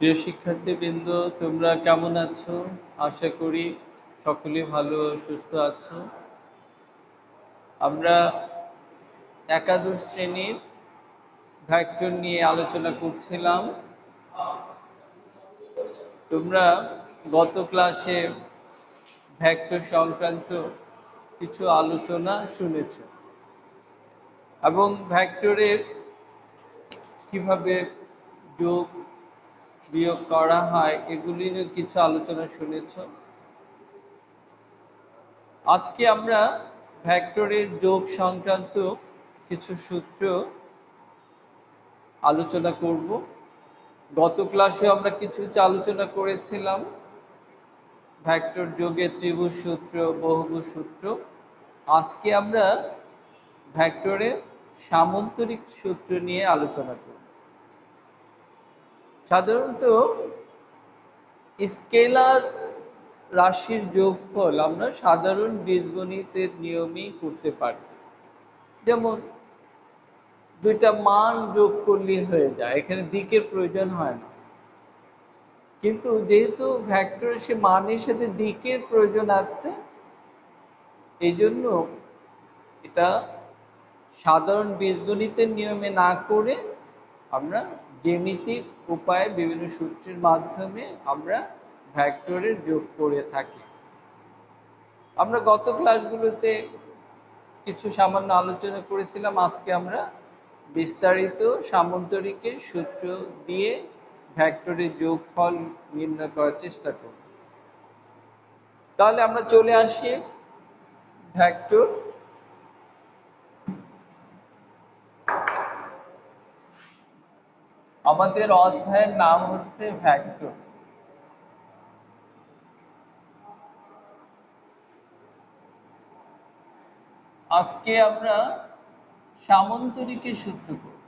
প্রিয় শিক্ষার্থীবৃন্দ, তোমরা কেমন আছো? আশা করি সকলেই ভালো ও সুস্থ আছো। আমরা একাদশ শ্রেণীর ভেক্টর নিয়ে আলোচনা করছিলাম। তোমরা গত ক্লাসে ভেক্টর সংক্রান্ত কিছু আলোচনা শুনেছ এবং ভেক্টরের কিভাবে যোগ বিয়োগ করা হয় এগুলি নিয়ে কিছু আলোচনা শুনেছ। আজকে আমরা ভেক্টরের যোগ সংক্রান্ত কিছু সূত্র আলোচনা করব। গত ক্লাসে আমরা কিছু আলোচনা করেছিলাম ভেক্টর যোগের ত্রিভুজ সূত্র, বহুভুজ সূত্র। আজকে আমরা ভেক্টরের সামান্তরিক সূত্র নিয়ে আলোচনা করব। সাধারণত স্কেলার রাশির যোগফল আমরা সাধারণ বীজগণিতের নিয়মেই করতে পারি। যেমন দুইটা মান যোগ করলেই হয়ে যায়, এখানে দিকের প্রয়োজন হয় না। কিন্তু যেহেতু ভেক্টরের সে মানের সাথে দিকের প্রয়োজন আছে, এই জন্য এটা সাধারণ বীজগণিতের নিয়মে না করে আমরা জ্যামিতিক উপায়ে বিভিন্ন সূত্রের মাধ্যমে আমরা ভেক্টরের যোগ করে থাকি। আমরা গত ক্লাসগুলোতে কিছু সামান্য আলোচনা করেছিলাম। আজকে আমরা বিস্তারিত সামান্তরিকের সূত্র দিয়ে ভেক্টরের যোগফল নির্ণয় করার চেষ্টা করব। তাহলে আমরা চলে আসি ভেক্টর। আমাদের অধ্যায়ের নাম হচ্ছে ভেক্টর। আজকে আমরা সামান্তরিকের সূত্র করব।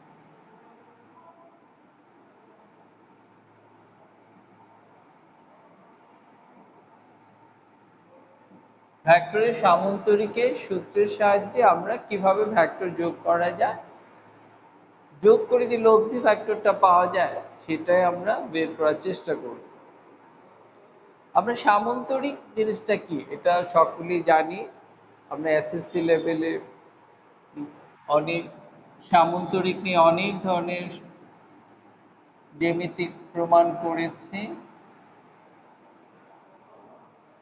ভেক্টরের সামান্তরিকের সূত্রের সাহায্যে আমরা কিভাবে ভেক্টর যোগ করা যায়, যোগ করে যে লব্ধি ভেক্টরটা পাওয়া যায় সেটাই আমরা বের করার চেষ্টা করব। আমরা সামান্তরিক জিনিসটা কি এটা সকলেই জানি। আমরা এসএসসি লেভেলে অনেক সামান্তরিক নিয়ে অনেক ধরনের জ্যামিতিক প্রমাণ করেছি।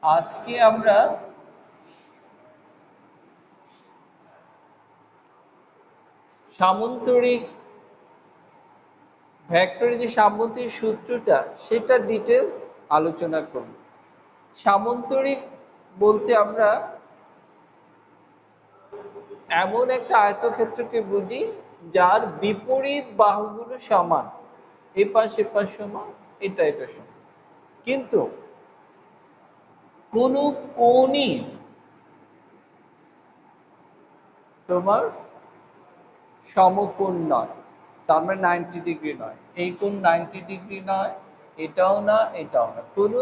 আজকে আমরা সামান্তরিক ভেক্টরের যে সামান্তরিক সূত্রটা সেটা ডিটেলস আলোচনা করব। সামান্তরিক বলতে আমরা এমন একটা আয়তক্ষেত্রকে বুঝি যার বিপরীত বাহুগুলো সমান, এই পাশ এ পাশ সমান, এটা সমান, কিন্তু কোন কোণই তোমার সমকোণ নয়, তার মানে 90 ডিগ্রি নয়। এই কোণ 90 ডিগ্রি নয়, এটাও না, এটাও না, কোনো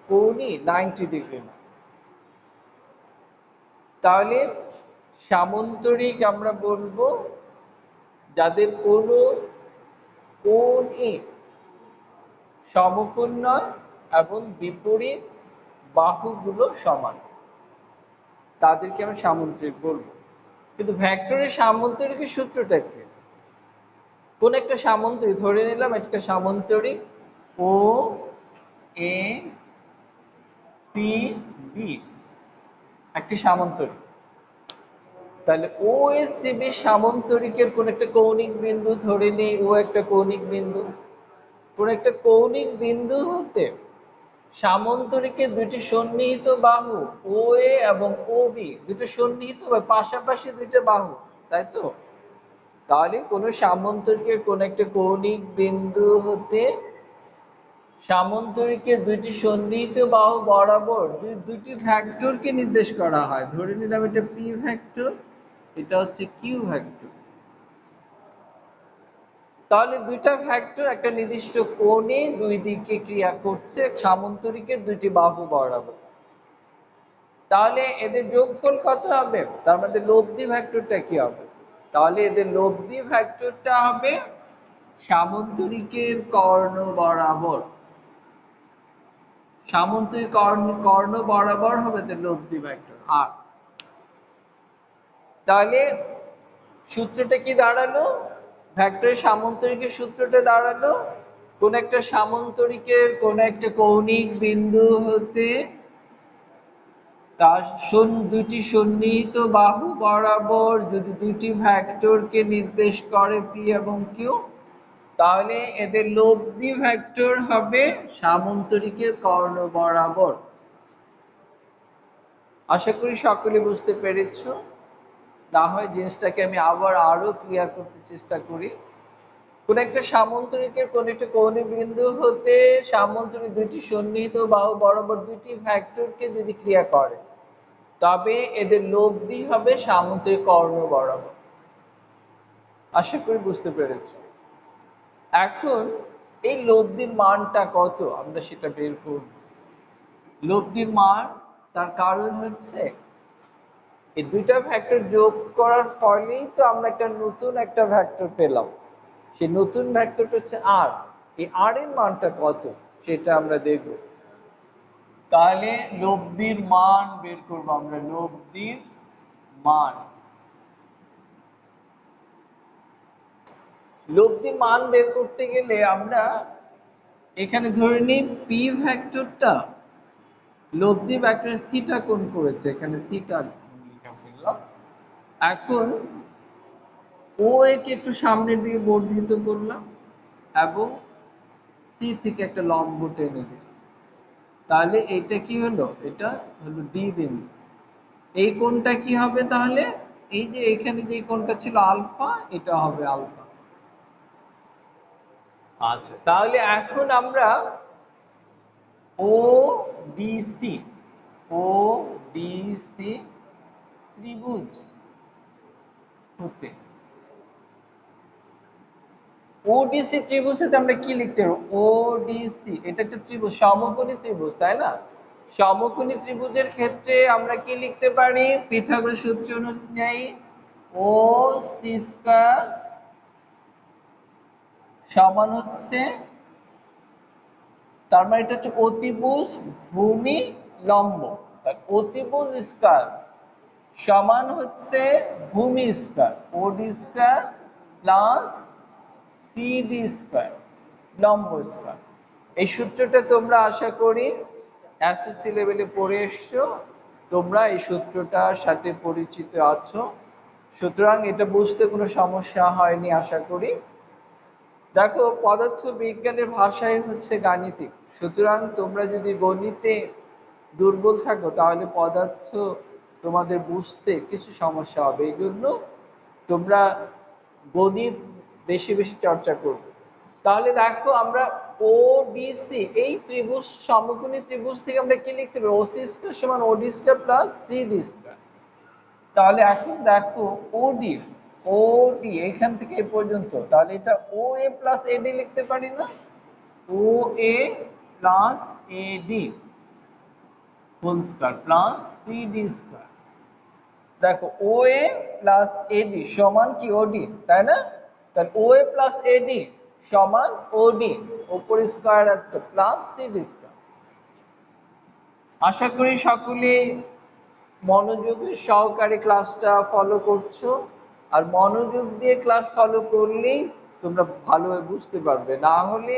কোণই 90 ডিগ্রি নয়। তাহলে সামান্তরিক আমরা বলবো যাদের কোনো কোণই সমকোণ নয় এবং বিপরীত বাহুগুলো সমান, তাদেরকে আমরা সামান্তরিক বলবো। কিন্তু ভেক্টরের সামান্তরিকের সূত্রটা কি? কোন একটা সামান্তরিক ধরে নিলাম, একটা সামান্তরিক ও এ সি বি, একটি সামান্তরিক। তাহলে ও এস সি বি সামান্তরিকের কোন একটা কৌণিক বিন্দু ধরে নেই, ও একটা কৌণিক বিন্দু। কোন একটা কৌণিক বিন্দু হতে সামান্তরিকের দুটি সন্নিহিত বাহু ও এ এবং ও বি, দুটো সন্নিহিত পাশাপাশি দুটো বাহু, তাই তো? তাহলে কোন সামান্তরিকের কোন একটা কৌণিক বিন্দু হতে সামান্তরিকের দুইটি সন্নিহিত বাহু বরাবর দুইটি ভেক্টরকে নির্দেশ করা হয়। ধরে নিলাম এটা পি ভেক্টর, এটা হচ্ছে কিউ ভেক্টর। তাহলে দুইটা ভেক্টর একটা নির্দিষ্ট কোণে দুই দিকে ক্রিয়া করছে সামান্তরিকের দুইটি বাহু বরাবর। তাহলে এদের যোগফল কত হবে? তার মধ্যে লব্ধি ভেক্টরটা কি হবে? তাহলে এদের লব্ধি ভেক্টরটা হবে সামন্তরিকের কর্ণ বরাবর, সামন্তরিক কর্ণ বরাবর হবে তো লব্ধি ভেক্টর আর। তাহলে সূত্রটা কি দাঁড়ালো? ভেক্টরের সামন্তরিকের সূত্রটা দাঁড়ালো কোন একটা সামন্তরিকের কোন একটা কৌণিক বিন্দু হতে তার দুটি সন্নিহিত বাহু বরাবর যদি দুটি ভেক্টরকে নির্দেশ করে পি এবং কিউ, তাহলে এদের লব্ধি ভেক্টর হবে সামন্তরিকের কর্ণ বরাবর। আশা করি সকলে বুঝতে পেরেছো। না হয় জিনিসটাকে আমি আবার আরো ক্লিয়ার করতে চেষ্টা করি। কোন একটা সামন্তরিকের কোন একটা কৌণিক বিন্দু হতে সামন্তরিক দুটি সন্নিহিত বাহু বরাবর দুটি ভেক্টরকে যদি ক্রিয়া করে, তবে এদের লব্ধি হবে সামন্তরিক কর্ণ বরাবর। আশা করি বুঝতে পেরেছি। এখন এই লব্ধির মানটা কত আমরা সেটা বের করব। লব্ধির মান, তার কারণ হচ্ছে এই দুইটা ভেক্টর যোগ করার ফলেই তো আমরা একটা নতুন একটা ভেক্টর পেলাম। সেই নতুন ভেক্টরটা হচ্ছে আর। এই আর এর মানটা কত সেটা আমরা দেখব। তাহলে লব্ধির মান বের করবো আমরা। লব্ধির মান, লব্ধির মান বের করতে গেলে আমরা এখানে ধরে নিই পি ভেক্টরটা লব্ধি ভেক্টর থিটা কোণ করেছে, এখানে থিটা লিখে ফেললাম। এখন ও একে একটু সামনের দিকে বর্ধিত করলাম এবং সি থেকে একটা লম্ব টেনে দিলাম। তাহলে এটা কি হলো? এটা হলো ডি বিন্দু। এই কোণটা কি হবে তাহলে? এই যে এখানে যে কোণটা ছিল আলফা, এটা হবে আলফা। আচ্ছা, তাহলে এখন আমরা ও ডিসি, ও ডিসি ত্রিভুজ হতে, ওডিসি ত্রিভুজ হতে আমরা কি লিখতে পারবো? ওডিসি এটা একটা ত্রিভুজ, সমকোণী ত্রিভুজ, তাই না? সমকোণী ত্রিভুজের ক্ষেত্রে আমরা কি লিখতে পারি? পিথাগোরাস সূত্র অনুযায়ী ও সি স্কয়ার সমান হচ্ছে, তার মানে এটা হচ্ছে অতিভুজ ভূমি লম্ব। অতিভুজ স্কয়ার সমান হচ্ছে ভূমি square, OD square plus CD square লম্ব স্কয়ার। এই সূত্রটা তোমরা আশা করি এসএসসি লেভেলে পড়ে এসছো, তোমরা এই সূত্রটার সাথে পরিচিত আছো, সুতরাং এটা বুঝতে কোনো সমস্যা হয়নি আশা করি। দেখো, পদার্থ বিজ্ঞানের ভাষাই হচ্ছে গাণিতিক, সুতরাং তোমরা যদি গণিতে দুর্বল থাকো তাহলে পদার্থ তোমাদের বুঝতে কিছু সমস্যা হবে। এই জন্য তোমরা গণিত বেশি বেশি চর্চা করবে। তাহলে দেখো, আমরা ওডিসি এই ত্রিভুজ, সমকোণী ত্রিভুজ থেকে আমরা কি লিখতে পারি? ওসি স্কয়ার সমান ওডি স্কয়ার প্লাস সিডি স্কয়ার। তাহলে এখন দেখো ওডি, ওডি এখান থেকে এ পর্যন্ত, তাহলে এটা ও এ প্লাস এডি লিখতে পারি না? O A plus AD whole square plus CD square. দেখো ও এ প্লাস এডি সমান কি ওডি, তাই না? তাহলে ও এ প্লাস এডি সমান ওডি, উপরে স্কয়ার আছে প্লাস সিডি স্কয়ার। আশা করি সকলে মনোযোগী সহকারে ক্লাসটা ফলো করছো, আর মনোযোগ দিয়ে ক্লাস ফলো করলেই তোমরা ভালোভাবে বুঝতে পারবে, না হলে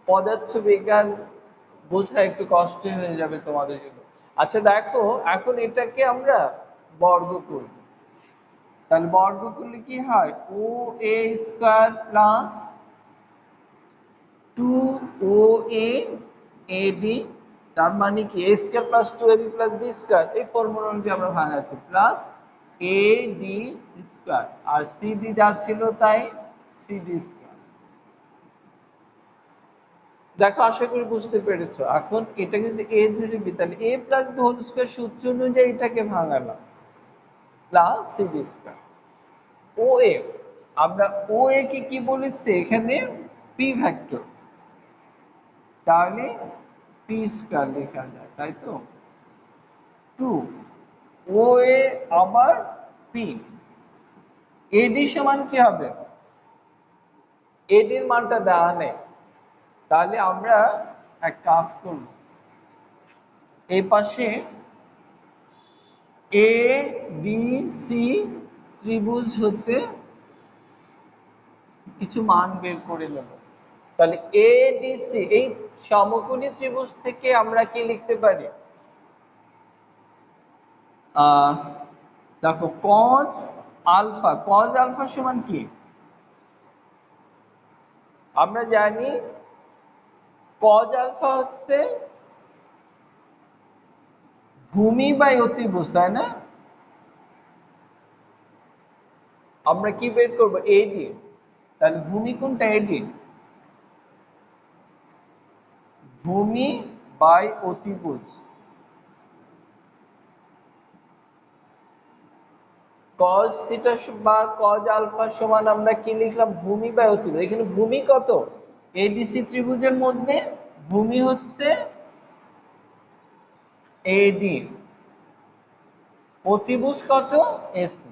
পদার্থ বিজ্ঞান বোঝা একটু কষ্ট হয়ে যাবে তোমাদের জন্য। আচ্ছা দেখো, এখন এটাকে আমরা বর্গ করব। তাহলে বর্গ করলে কি হয়? ও এ স্কয়ার প্লাস 2OA AD, তার মানে কি a square plus 2ab plus b square, এই ফর্মুলা অনুযায়ী আমরা ভাঙাচ্ছি, প্লাস AD স্কয়ার, আর CD যা ছিল তাই CD স্কয়ার। দেখো, আশা করি বুঝতে পেরেছো। এখন এটা কিন্তু a ধরে বি, তাহলে a plus b whole square সূত্র অনুযায়ী এটাকে ভাঙালাম, প্লাস CD স্কয়ার। OA, আমরা OA কে কি বলেছি এখানে? p ভেক্টর, তাহলে পি স্কয়ার লেখা যায়, তাই তো? 2 ও এ আবার পি, এডি সমান কি হবে? এডির মানটা দেওয়া নেই, তাহলে আমরা এক কাজ করব, এই পাশে এ ডি সি ত্রিভুজ হতে কিছু মান বের করে নেব। তাহলে এ ডি সি এই সমকোণী ত্রিভুজ থেকে আমরা কি লিখতে পারি? দেখো কজ আলফা সমান কি? আমরা জানি কজ আলফা হচ্ছে ভূমি বাই অতিভুজ, তাই না? আমরা কি বের করবো? এডি। তাহলে ভূমি কোনটা? এডি। ভূমি বাই অতিভুজ কজ থিটা বা কজ আলফা সমান আমরা কি লিখলাম? ভূমি বাই অতিভুজ। এখানে ভূমি কত? এডিসি ত্রিভুজের মধ্যে ভূমি হচ্ছে এডি, অতিভুজ কত? এসি,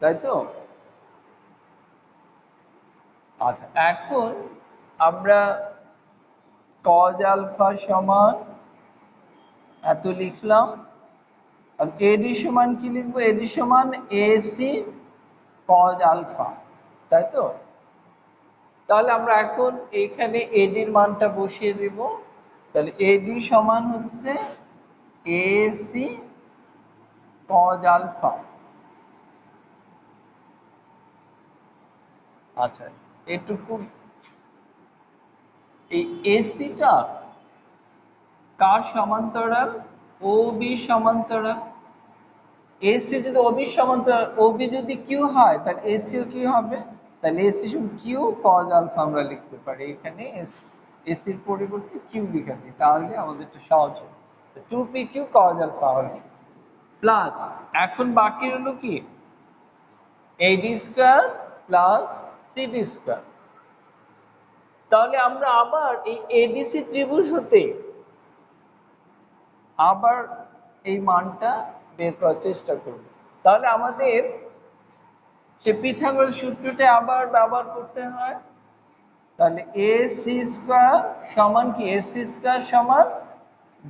তাই তো? আচ্ছা, এখন আমরা কজ আলফা সমান এত লিখলাম, আর এডি সমান কি লিখবো? এডি সমান এসি কজ আলফা, তাই তো? তাহলে আমরা এখন এখানে এডির মানটা বসিয়ে দেব। তাহলে এডি সমান হচ্ছে এসি কজ আলফা। আচ্ছা, এটুকু এই এসিটা কার সমান্তরাল? ও বি সমান্তরাল। এসি যদি ওবি সমান্তরাল, ওবি যদি কিউ হয় তাহলে এসিও কি হবে? তাহলে এসি সমান কিউ কজ আলফা আমরা লিখতে পারি। এখানে এসির পরিবর্তে কিউ লিখে দিই, তাহলে আমাদের একটু সহজ হবে। 2p কিউ কজ আলফা হল প্লাস, এখন বাকি হলো কি? এডি স্কয়ার প্লাস সিডি স্কয়ার। তাহলে আমরা আবার এই এডিসি ত্রিভুজ হতে আবার এই মানটা বের করার চেষ্টা করব। তাহলে আমাদের সে পিথাগোরাস সূত্রটা আবার ব্যবহার করতে হয়। তাহলে এ সি স্কয়ার সমান কি? এ সি স্কয়ার সমান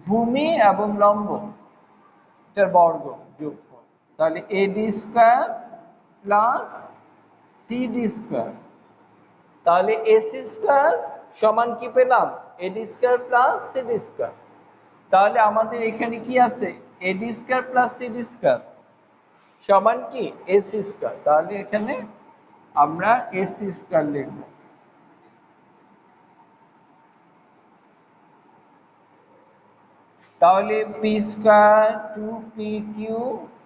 ভূমি এবং লম্ব এটার বর্গ যোগফল। তাহলে AD square plus CD square. তাহলে এসি স্কয়ার সমান কি পেলাম? AD square plus CD square. তাহলে আমাদের এখানে কি আছে? AD square plus CD square সমান কি? AC square. তাহলে এখানে আমরা এসি স্কয়ার লিখব। তাহলে P square 2pq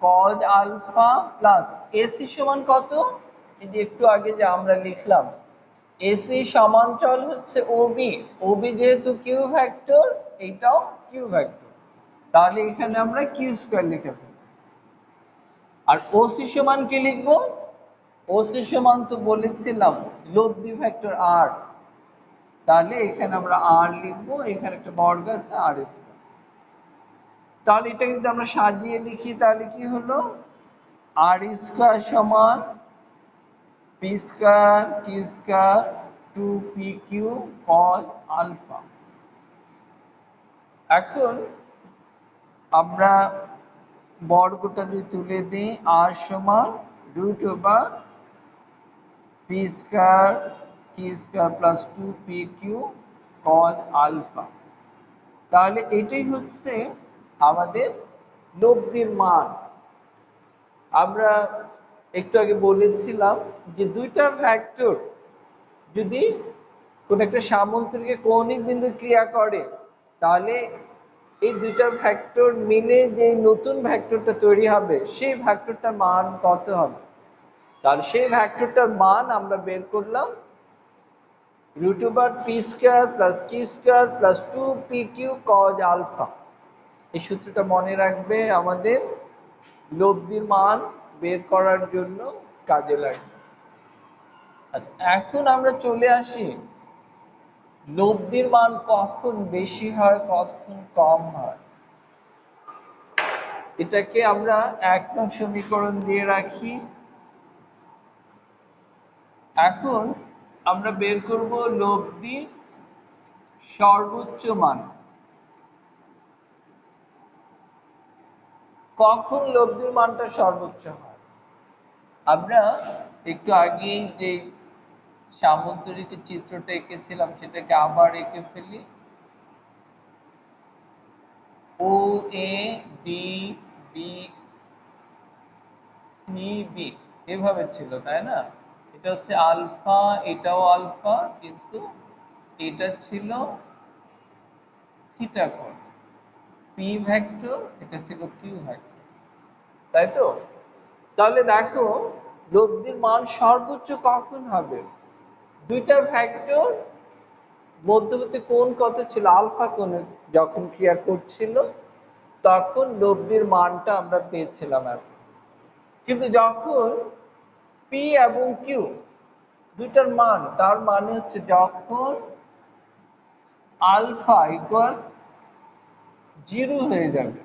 cos alpha plus AC সমান কত? এই যে একটু আগে যে আমরা লিখলাম, এসি সমান্তরাল হচ্ছে ওবি, ওবি যেহেতু কিউ ভেক্টর, এইটাও কিউ ভেক্টর, তাহলে এখানে আমরা কিউ স্কয়ার লিখে ফেলব। আর ওসি সমান কি লিখবো? ওসি সমান তো বলেছিলাম লব্ধি ভেক্টর আর, তাহলে এখানে আমরা আর লিখবো, এখানে একটা বর্গ আছে আর স্কয়ার। তাহলে এটা কিন্তু আমরা সাজিয়ে লিখি, তাহলে কি হলো? আর স্কয়ার সমান P square Q square 2pq cos alpha. এখন আমরা বর্গটা যদি তুলে দিই, আর সমান √ওভার P square Q square plus 2pq cos alpha. তাহলে এটাই হচ্ছে আমাদের লব্ধির মান। আমরা একটু আগে বলেছিলাম যে দুইটা ভেক্টর যদি কোন একটা সামন্তরিকে কৌণিক বিন্দু ক্রিয়া করে, তাহলে এই দুইটা ভেক্টর মিলে যে নতুন ভেক্টরটা তৈরি হবে, সেই ভেক্টরটার মান কত হবে? তাহলে সেই ভেক্টরটার মান আমরা বের করলাম √পি square plus Q square plus 2pq cos alpha. এই সূত্রটা মনে রাখবে, আমাদের লব্ধির মান বের করার জন্য কাজে লাগবে। আচ্ছা, এখন আমরা চলে আসি লব্ধির মান কখন বেশি হয়, কখন কম হয়। এটাকে আমরা 1 নং সমীকরণ দিয়ে রাখি। এখন আমরা বের করব লব্ধির সর্বোচ্চ মান। কখন লব্ধির মানটা সর্বোচ্চ হয়? আমরা একটু আগেই যে সামন্তরিকের চিত্রটা এঁকেছিলাম সেটাকে আবার এঁকে ফেলি। O A D B C B এভাবে ছিল, তাই না? এটা হচ্ছে আলফা, এটাও আলফা, কিন্তু এটা ছিল থিটা কোণ। পি ভেক্টর, এটা ছিল কিউ ভেক্টর, তাই তো? তাহলে দেখো লব্ধির মান সর্বোচ্চ কখন হবে? দুইটা ভেক্টর মধ্যবর্তী কোণ কত ছিল? আলফা কোণে যখন ক্রিয়া করছিল তখন লব্ধির মানটা আমরা পেয়েছিলাম এত। কিন্তু যখন পি এবং কিউ দুইটার মান, তার মানে হচ্ছে যখন আলফা ইকুয়াল 0 হয়ে যাবে,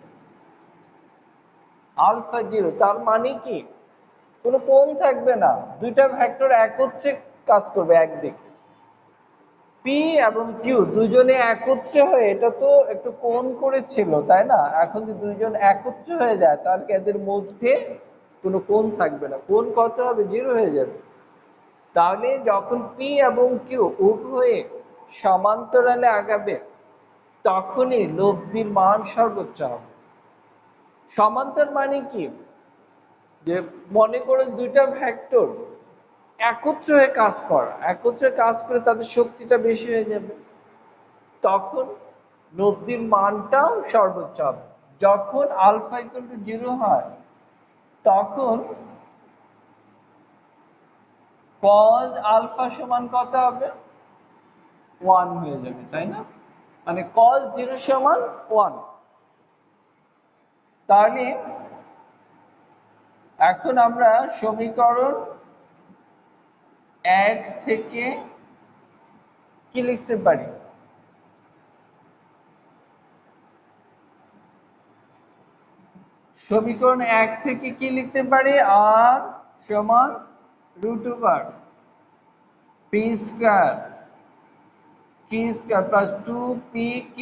আলফা 0, তার মানে কি কোনো কোণ থাকবে না, দুইটা ভেক্টর একত্রে কাজ করবে একদিকে। পি এবং কিউ দুজনে একত্রে হয়ে, এটা তো একটু কোণ করেছিল, তাই না? এখন যদি দুইজন একত্রে হয়ে যায় তাহলে এদের মধ্যে কোনো কোণ থাকবে না, কোণ কত হবে? 0 হয়ে যাবে। তাহলে যখন পি এবং কিউ উভয়ে সমান্তরালে আগাবে তখনই লব্ধির মান সর্বোচ্চ হবে। সমান্তর মানে কি? যে মনে করো দুইটা ভেক্টর একত্রে হয়ে কাজ করা, একত্রে কাজ করে তাদের শক্তিটা বেশি হয়ে যাবে, তখন লব্ধির মানটাও সর্বোচ্চ হবে। যখন আলফা ইকুয়াল টু 0 হয় তখন কজ আলফা সমান কত হবে? 1 হয়ে যাবে, তাই না? মানে কজ 0 সমান 1। তাহলে এখন আমরা সমীকরণ 1 থেকে কি লিখতে পারি? সমীকরণ 1 থেকে কি লিখতে পারি? আর সমান √ওভার পি স্কয়ার কি স্কয়ার প্লাস 2pq,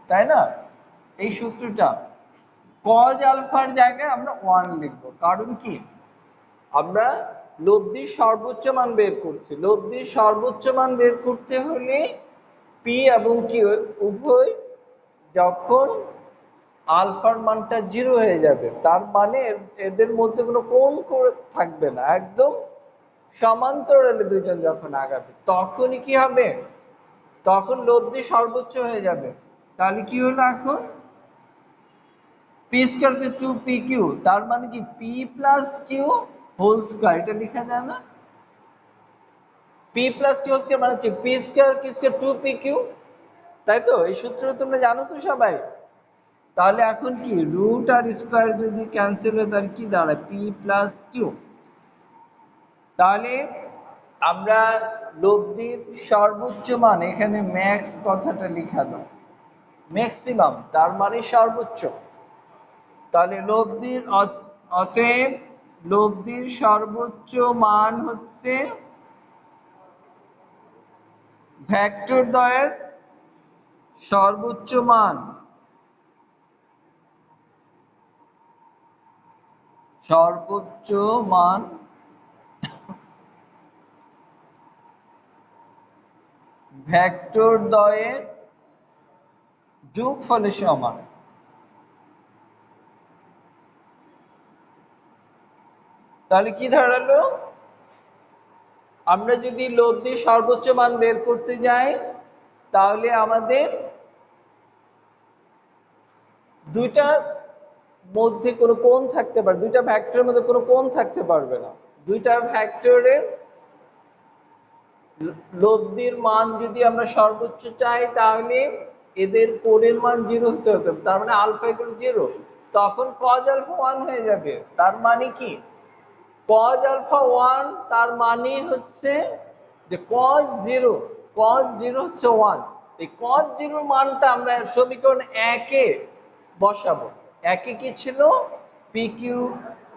তাই না? এই সূত্রটা কজ আলফার জায়গায় আমরা 1 লিখব, কারণ কি আমরা লব্ধির সর্বোচ্চ মান বের করছি। লব্ধির সর্বোচ্চ মান বের করতে হলে পি এবং কিউ উভয় যখন আলফার মানটা 0 হয়ে যাবে, তার মানে এদের মধ্যে কোনো কোণ থাকবে না, একদম সমান্তরালে দুইজন যখন আগাবে তখনই কি হবে? তখন লব্ধি সর্বোচ্চ হয়ে যাবে। তাহলে কি হলো এখন? পি স্কয়ার কে 2pq, তার মানে কি P plus Q whole square, এটা লেখা যায় না? P plus Q whole square মানে হচ্ছে পি স্কয়ার কি স্কয়ার 2pq, তাই তো? এই সূত্র তোমরা জানো তো সবাই। তাহলে এখন কি রুট আর স্কয়ার যদি ক্যান্সেল হয় তাহলে কি দাঁড়ায়? P plus Q. তাহলে আমরা লব্ধির সর্বোচ্চ মান, এখানে ম্যাক্স কথাটা লেখা দাও, ম্যাক্সিমাম তার মানে সর্বোচ্চ। তাহলে লব্ধির অতএব লব্ধির সর্বোচ্চ মান হচ্ছে ভেক্টর দ্বয়ের সর্বোচ্চ মান, সর্বোচ্চ মান ভেক্টর দ্বয়ের যোগফলের সমান। তাহলে কি দাঁড়ালো? আমরা যদি লব্ধির সর্বোচ্চ মান বের করতে যাই তাহলে আমাদের দুইটার মধ্যে কোনো কোণ থাকতে পারে, দুইটা ভেক্টরের মধ্যে কোনো কোণ থাকতে পারবে না। দুইটা ভেক্টরের লব্ধির মান যদি আমরা সর্বোচ্চ চাই তাহলে এদের কোণের মান 0 হতে হবে, তার মানে আলফা ইকুয়াল 0, তখন কজ আলফা 1 হয়ে যাবে। তার মানে কি কজ আলফা 1, তার মানে হচ্ছে যে কজ 0, কজ 0 হচ্ছে 1। এই কজ 0 মানটা আমরা সমীকরণ 1 এ বসাবো। 1 এ কি ছিল? pq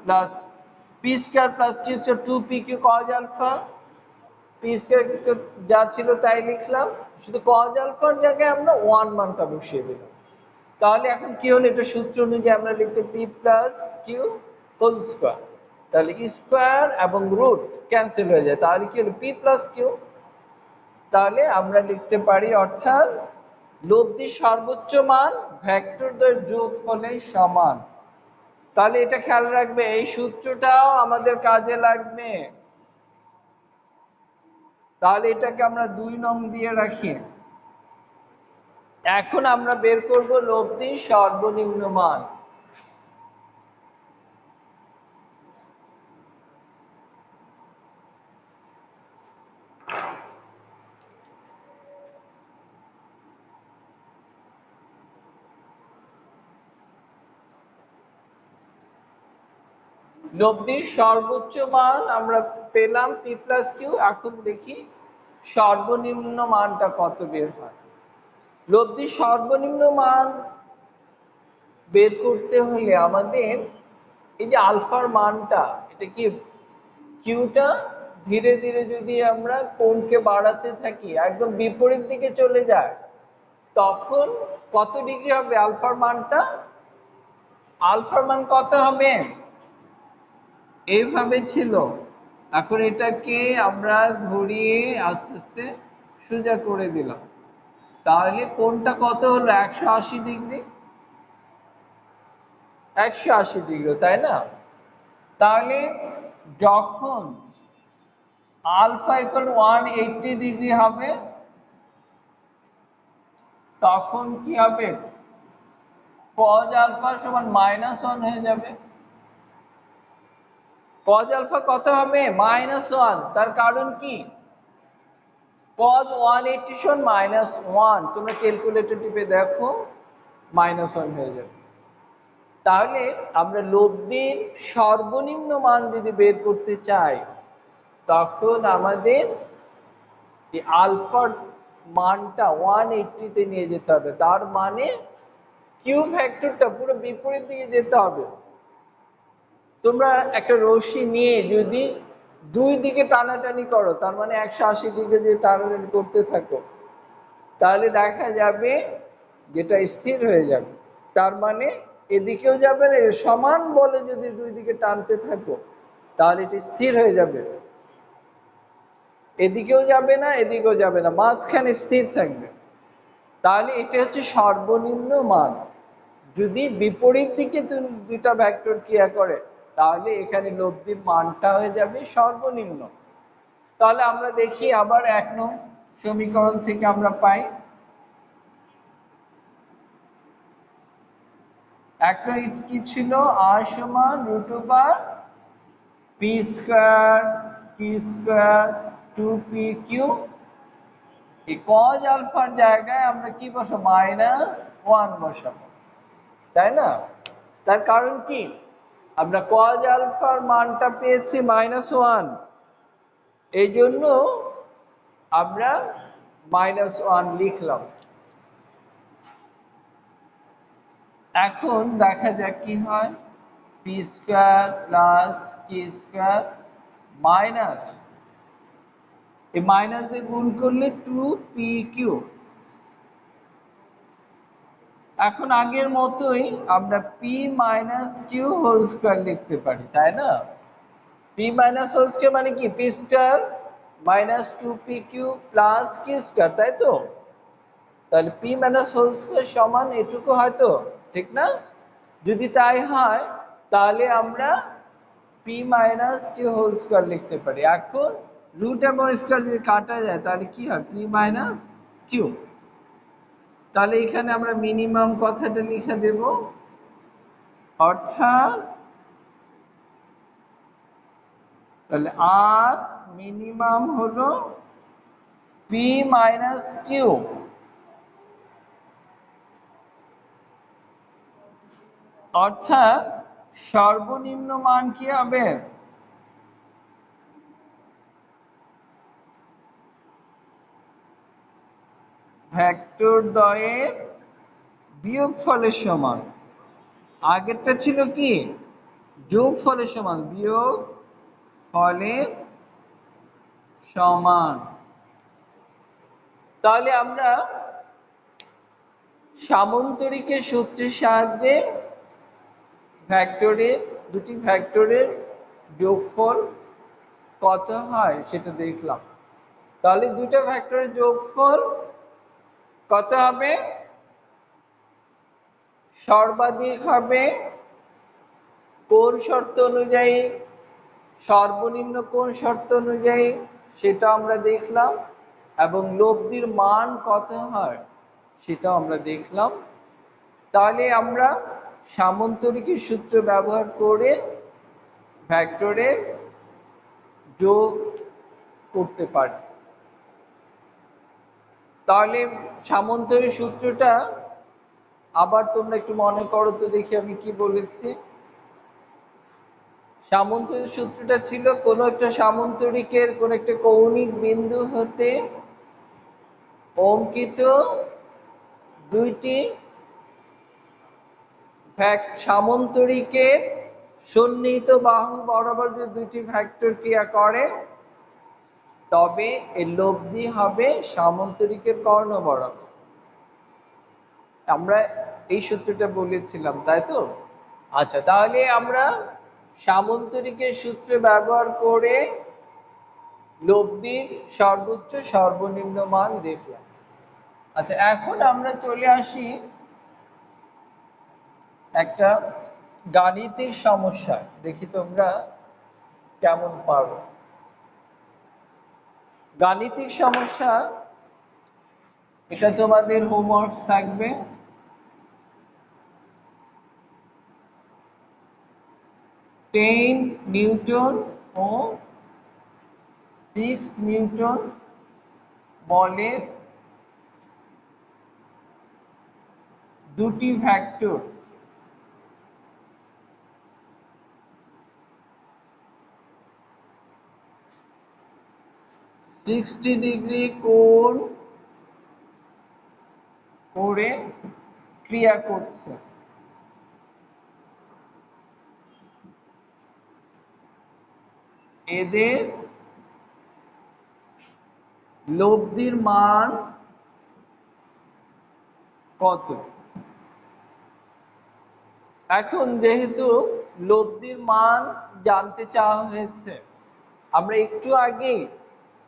plus P square plus Q square 2pq cos alpha P square x square যা ছিল তাই লিখলাম, শুধু কজ আলফার জায়গায় আমরা 1 মানটা বসিয়ে দিলাম। তাহলে এখন কি হলো, এটা সূত্র অনুযায়ী আমরা লিখতে P plus Q whole square. তাহলে স্কোয়ার এবং রুট ক্যান্সেল হয়ে যায়, তাহলে কি হলো পি প্লাস কিউ। তাহলে আমরা লিখতে পারি অর্থাৎ লব্ধির সর্বোচ্চ মান ভেক্টরদের যোগফলের সমান। তাহলে এটা খেয়াল রাখবে, এই সূত্রটাও আমাদের কাজে লাগবে। তাহলে এটাকে আমরা 2 নং দিয়ে রাখি। এখন আমরা বের করব লব্ধির সর্বনিম্ন মান। লব্ধির সর্বোচ্চ মান আমরা পেলাম পি প্লাস কিউ। এখন দেখি সর্বনিম্ন মানটা কত বের হয়। লব্ধির সর্বনিম্ন মান বের করতে হলে আমাদের এই যে আলফার মানটা, এটা কি কিউটা ধীরে ধীরে যদি আমরা কোণকে বাড়াতে থাকি, একদম বিপরীত দিকে চলে যায়, তখন কত ডিগ্রি হবে আলফার মানটা? আলফার মান কত হবে? এইভাবে ছিল, এখন এটাকে আমরা ঘুরিয়ে আস্তে আস্তে সোজা করে দিলাম। তাহলে কোণটা কত হলো? 180 ডিগ্রি। 180 ডিগ্রি, তাই না? তাহলে যখন আলফা ইকুয়াল 180 ডিগ্রি হবে, তখন কি হবে? কজ আলফা সমান -1 হয়ে যাবে। কজ আলফা কত হবে? -1। তার কারণ কি? কজ 180 সমান -1, তোমরা ক্যালকুলেটর টিপে দেখো, -1 হয়ে যাবে। তাহলে আমরা লব্ধির সর্বনিম্ন মান যদি বের করতে চাই, তখন আমাদের এই আলফার মানটা 180-তে নিয়ে যেতে হবে। তার মানে কিউ ভেক্টরটা পুরো বিপরীত দিকে যেতে হবে। তোমরা একটা রশ্মি নিয়ে যদি 2 দিকে টানাটানি করো, তার মানে 180 ডিগ্রি দিয়ে টানাটানি করতে থাকো, তাহলে দেখা যাবে যেটা স্থির হয়ে যাবে। তার মানে এদিকেও যাবে না, সমান বলে যদি 2 দিকে টানতে থাকো, তাহলে এটা স্থির হয়ে যাবে। এদিকেও যাবে না, এদিকেও যাবে না, মাঝখানে স্থির থাকবে। তাহলে এটা হচ্ছে সর্বনিম্ন মান। যদি বিপরীত দিকে দুটা ভেক্টর ক্রিয়া করে, তাহলে এখানে লব্ধির মানটা হয়ে যাবে সর্বনিম্ন। তাহলে আমরা দেখি আবার 1 নং সমীকরণ থেকে আমরা পাই, 1 নং কি ছিল? r সমান √p square q square 2pq। এই কজ আলফার জায়গায় আমরা কি বসাবো? -1 বসাবো, তাই না? তার কারণ কি? আমরা কজ আলফার মানটা পেয়েছি -1, এই জন্য আমরা -1 লিখলাম। এখন দেখা যাক কি হয়। P square plus Q square minus, এই মাইনাস দিয়ে গুণ করলে 2pq। এখন আগের মতোই আমরা P minus Q whole square লিখতে পারি, তাই না? পি মাইনাস হোল স্কয়ার মানে কি? P square minus 2pq plus Q square, তাই তো? তাহলে পি মাইনাস হোল স্কয়ার সমান এটুকু, হয়তো ঠিক না? যদি তাই হয়, তাহলে আমরা P minus Q whole square লিখতে পারি। এখন রুট এবং স্কয়ার যদি কাটা যায়, তাহলে কি হয়? P minus Q. তাহলে এখানে আমরা মিনিমাম কথাটা লিখে দেব, অর্থাৎ তাহলে আর মিনিমাম হলো পি মাইনাস কিউ। অর্থাৎ সর্বনিম্ন মান কি হবে? ভেক্টর দ্বয়ের বিয়োগফলের সমান। আগেরটা ছিল কি? যোগফলের সমান, বিয়োগ ফলের সমান। তাহলে আমরা সামন্তরিকের সূত্রের সাহায্যে দুটি ভেক্টরের যোগফল কত হয় সেটা দেখলাম। তাহলে দুটো ভেক্টরের যোগফল কত হবে? সর্বাধিক হবে কোন শর্ত অনুযায়ী, সর্বনিম্ন কোন শর্ত অনুযায়ী সেটা আমরা দেখলাম, এবং লব্ধির মান কত হয় সেটাও আমরা দেখলাম। তাহলে আমরা সামন্তরিকের সূত্র ব্যবহার করে ভেক্টরের যোগ করতে পারি। তাহলে সামন্তরিক সূত্রটা আবার তোমরা একটু মনে করো তো দেখি আমি কি বলেছি। সামন্তরিক সূত্রটা ছিল কোন একটা সামন্তরিকের কোন একটা কৌণিক বিন্দু হতে অঙ্কিত দুইটি সামন্তরিকের সন্নিহিত বাহু বরাবর যদি দুইটি ভেক্টর ক্রিয়া করে তবে এর লব্ধি হবে সামন্তরিকের কর্ণ বরাবর। আমরা এই সূত্রটা বলেছিলাম, তাই তো? আচ্ছা, তাহলে আমরা সামন্তরিকের সূত্র ব্যবহার করে লব্ধির সর্বোচ্চ সর্বনিম্ন মান দেখলাম। আচ্ছা, এখন আমরা চলে আসি একটা গাণিতিক সমস্যা, দেখি তোমরা কেমন পারো। গাণিতিক সমস্যা, এটা তোমাদের হোমওয়ার্ক থাকবে। 10 নিউটন ও 6 নিউটন বলের দুটি ভেক্টর সিক্সটি ডিগ্রি কোণ করে ক্রিয়া করছে। এদের লব্ধির মান কত? এখন যেহেতু লব্ধির মান জানতে চাওয়া হয়েছে, আমরা একটু আগেই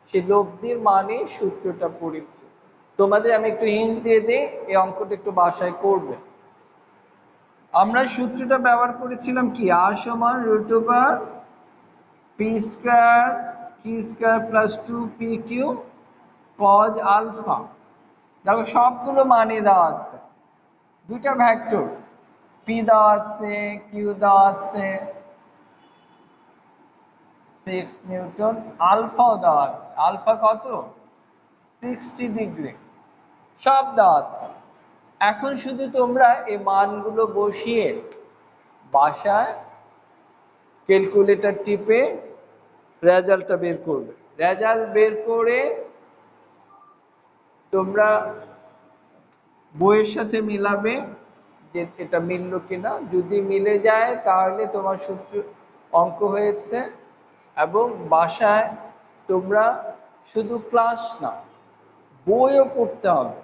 সে লব্ধির মানে সূত্রটা পড়েছি। তোমাদের আমি একটু হিন্ট দিয়ে দিই, এই অঙ্কটা একটু বাসায় করবে। আমরা সূত্রটা ব্যবহার করেছিলাম কি, r সমান √ওভার P square Q square plus 2pq cos আলফা। দেখো সবগুলো মানে দেওয়া আছে, দুইটা ভেক্টর পি দেওয়া আছে, কিউ দেওয়া আছে, 6 নিউটন, আলফাও দেওয়া আছে। আলফা কত? 60 ডিগ্রি, সব দেওয়া আছে। এখন শুধু তোমরা এই মানগুলো বসিয়ে বাসায় ক্যালকুলেটর টিপে রেজাল্টটা বের করবে। রেজাল্ট বের করে তোমরা বইয়ের সাথে মিলাবে যে এটা মিলল কিনা। যদি মিলে যায় তাহলে তোমার সূত্র অঙ্ক হয়েছে। এবং বাসায় তোমরা শুধু ক্লাস না, বইও পড়তে হবে।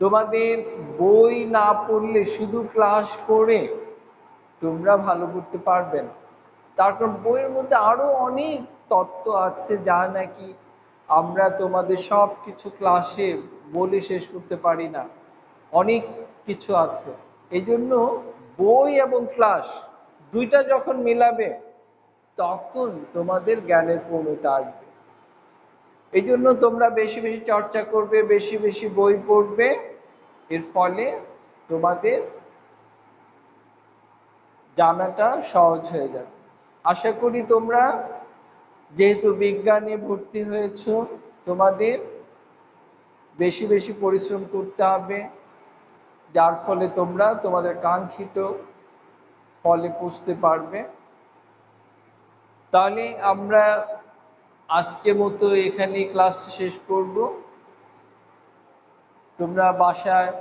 তোমাদের বই না পড়লে শুধু ক্লাস করে তোমরা ভালো করতে পারবে না। তারপর বইয়ের মধ্যে আরো অনেক তত্ত্ব আছে যা নাকি আমরা তোমাদের সব কিছু ক্লাসে বলে শেষ করতে পারি না, অনেক কিছু আছে। এই জন্য বই এবং ক্লাস দুইটা যখন মিলাবে তখন তোমাদের জ্ঞানের পূর্ণতা আসবে। এই জন্য তোমরা বেশি বেশি চর্চা করবে, বেশি বেশি বই পড়বে, এর ফলে তোমাদের জানাটা সহজ হয়ে যাবে। আশা করি তোমরা, যেহেতু বিজ্ঞানে ভর্তি হয়েছ, তোমাদের বেশি বেশি পরিশ্রম করতে হবে, যার ফলে তোমরা তোমাদের কাঙ্ক্ষিত ফলে পৌঁছতে পারবে। তাহলে আমরা আজকের মতো এখানে ক্লাস শেষ করব। তোমরা বাসায়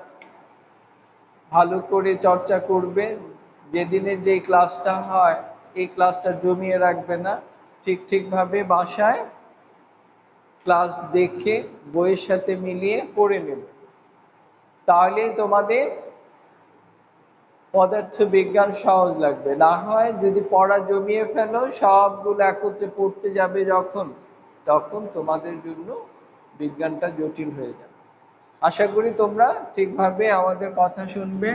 ভালো করে চর্চা করবে। যেদিনের যে ক্লাসটা হয় এই ক্লাসটা জমিয়ে রাখবে না, ঠিকভাবে বাসায় ক্লাস দেখে বইয়ের সাথে মিলিয়ে পড়ে নেবে, তাহলেই তোমাদের পদার্থ বিজ্ঞান সহজ লাগবে। না হয় যদি পড়া জমিয়ে ফেলো, সবগুলো একত্রে পড়তে যাবে যখন, তখন তোমাদের জন্য বিজ্ঞানটা জটিল হয়ে যাবে। আশা করি তোমরা ঠিকভাবে আমাদের কথা শুনবে,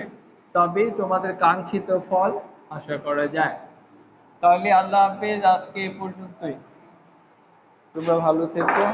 তবেই তোমাদের কাঙ্ক্ষিত ফল আশা করা যায়। তাহলে আল্লাহ হাফেজ, আজকে এ পর্যন্তই। তোমরা ভালো থেকো।